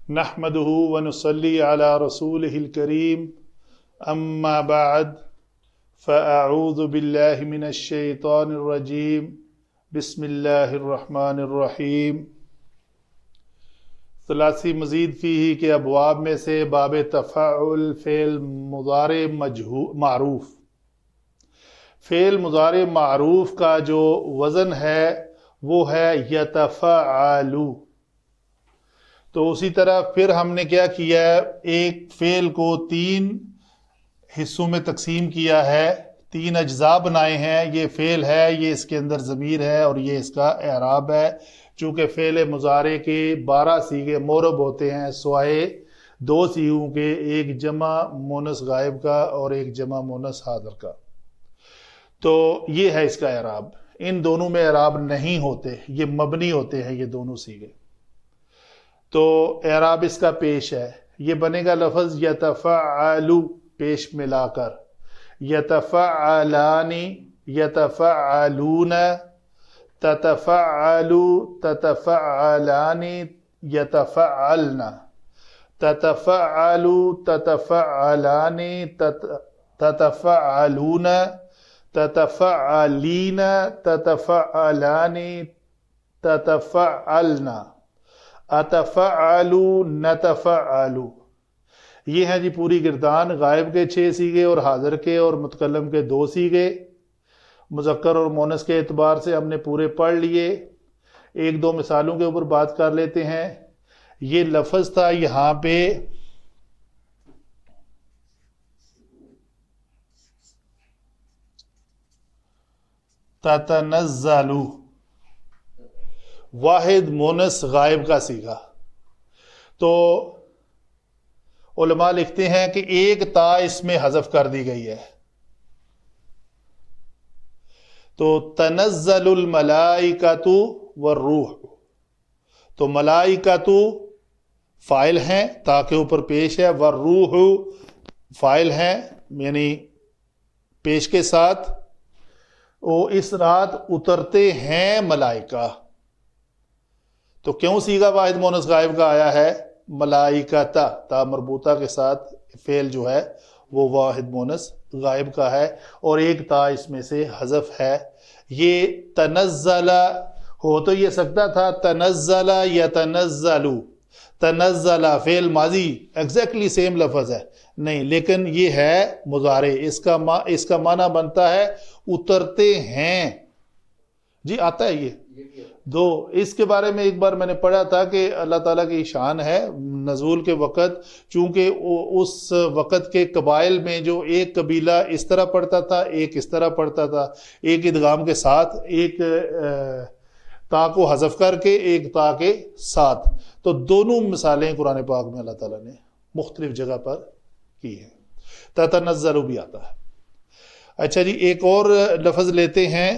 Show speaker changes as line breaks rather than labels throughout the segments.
نحمده ونصلي على رسوله الكريم اما بعد فاعوذ بالله من الشيطان الرجيم بسم الله الرحمن الرحیم۔ ثلاثی مزید فیہ کے ابواب میں سے باب تفاعل فعل مضارع معروف، فعل مضارع معروف کا جو وزن ہے وہ ہے یتفعلو۔ تو اسی طرح پھر ہم نے کیا کیا ہے، ایک فعل کو 3 حصوں میں تقسیم کیا ہے، 3 اجزاء بنائے ہیں۔ یہ فعل ہے، یہ اس کے اندر ضمیر ہے اور یہ اس کا اعراب ہے۔ چونکہ فعل مضارع کے 12 صیغے مورب ہوتے ہیں سوائے 2 صیغوں کے، ایک جمع مونس غائب کا اور ایک جمع مونس حاضر کا۔ تو یہ ہے اس کا اعراب۔ ان دونوں میں اعراب نہیں ہوتے، یہ مبنی ہوتے ہیں یہ دونوں صیغے۔ تو اعراب اس کا پیش ہے، یہ بنے گا لفظ یتفعلو پیش ملا کر، یتفعلانی، یتفعلون، تتفعلو، تتفعلانی، یتفعلن، تتفعلو، تتفعلانی، تتفعلون، تتفعلین، تتفعلانی، تتفعلن، اتفعلو، نتفعلو۔ یہ ہیں جی پوری گردان، غائب کے 6 صیغے اور حاضر کے اور متکلم کے 2 صیغے۔ مذکر اور مونس کے اعتبار سے ہم نے پورے پڑھ لیے۔ 1-2 مثالوں کے اوپر بات کر لیتے ہیں۔ یہ لفظ تھا یہاں پہ تتنزلو، واحد مونس غائب کا صیغہ۔ تو علماء لکھتے ہیں کہ ایک تا اس میں حذف کر دی گئی ہے۔ تو تنزل الملائکۃ والروح، تو ملائکۃ فاعل ہیں، تا کے اوپر پیش ہے، والروح فاعل ہیں یعنی پیش کے ساتھ۔ وہ اس رات اترتے ہیں ملائکہ، تو کیوں صیغہ واحد مونس غائب کا آیا ہے؟ ملائکتا، تا مربوطہ کے ساتھ فعل جو ہے وہ واحد مونس غائب کا ہے اور ایک تا اس میں سے حذف ہے۔ یہ تنزل ہو تو یہ سکتا تھا تنزل یتنزلو، تنزل فعل ماضی ایگزیکٹلی سیم لفظ ہے، نہیں، لیکن یہ ہے مضارع، اس کا معنی بنتا ہے اترتے ہیں۔ جی آتا ہے یہ 2۔ اس کے بارے میں ایک بار میں نے پڑھا تھا کہ اللہ تعالیٰ کی شان ہے نزول کے وقت، چونکہ اس وقت کے قبائل میں جو ایک قبیلہ اس طرح پڑھتا تھا، ایک اس طرح پڑھتا تھا، ایک ادغام کے ساتھ، ایک تا کو حذف کر کے، ایک تا کے ساتھ۔ تو دونوں مثالیں قرآن پاک میں اللہ تعالیٰ نے مختلف جگہ پر کی ہیں۔ تتنزل بھی آتا ہے۔ اچھا جی، ایک اور لفظ لیتے ہیں،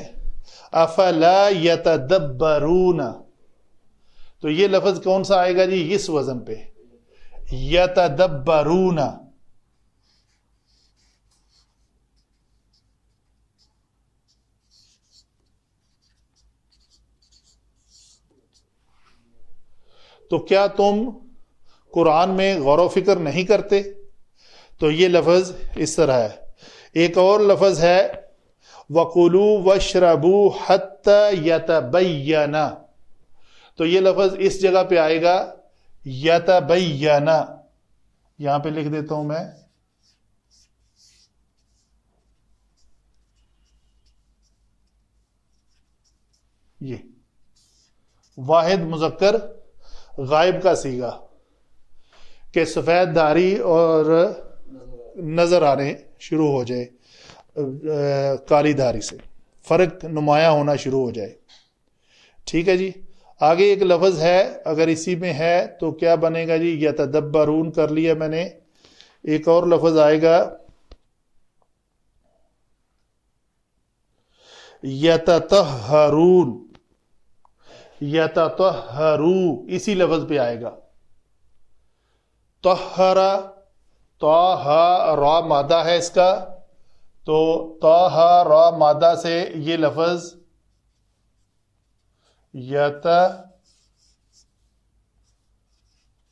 افلا یتدبرون۔ تو یہ لفظ کون سا آئے گا جی اس وزن پہ؟ یتدبرون۔ تو کیا تم قرآن میں غور و فکر نہیں کرتے؟ تو یہ لفظ اس طرح ہے۔ ایک اور لفظ ہے وَقُلُوا وَاشْرَبُوا حَتَّى يَتَبَيَّنَ۔ تو یہ لفظ اس جگہ پہ آئے گا یتبین۔ یہاں پہ لکھ دیتا ہوں میں، یہ واحد مذکر غائب کا صیغہ کہ سفید داڑھی اور نظر آنے شروع ہو جائے، کالی داڑھی سے فرق نمایاں ہونا شروع ہو جائے۔ ٹھیک ہے جی، آگے ایک لفظ ہے، اگر اسی میں ہے تو کیا بنے گا جی؟ یتدبرون کر لیا میں نے۔ ایک اور لفظ آئے گا یتطہرون، یتطہرو، اسی لفظ پہ آئے گا۔ طہر، طہ را مادہ ہے اس کا، تو طہ را مادہ سے یہ لفظ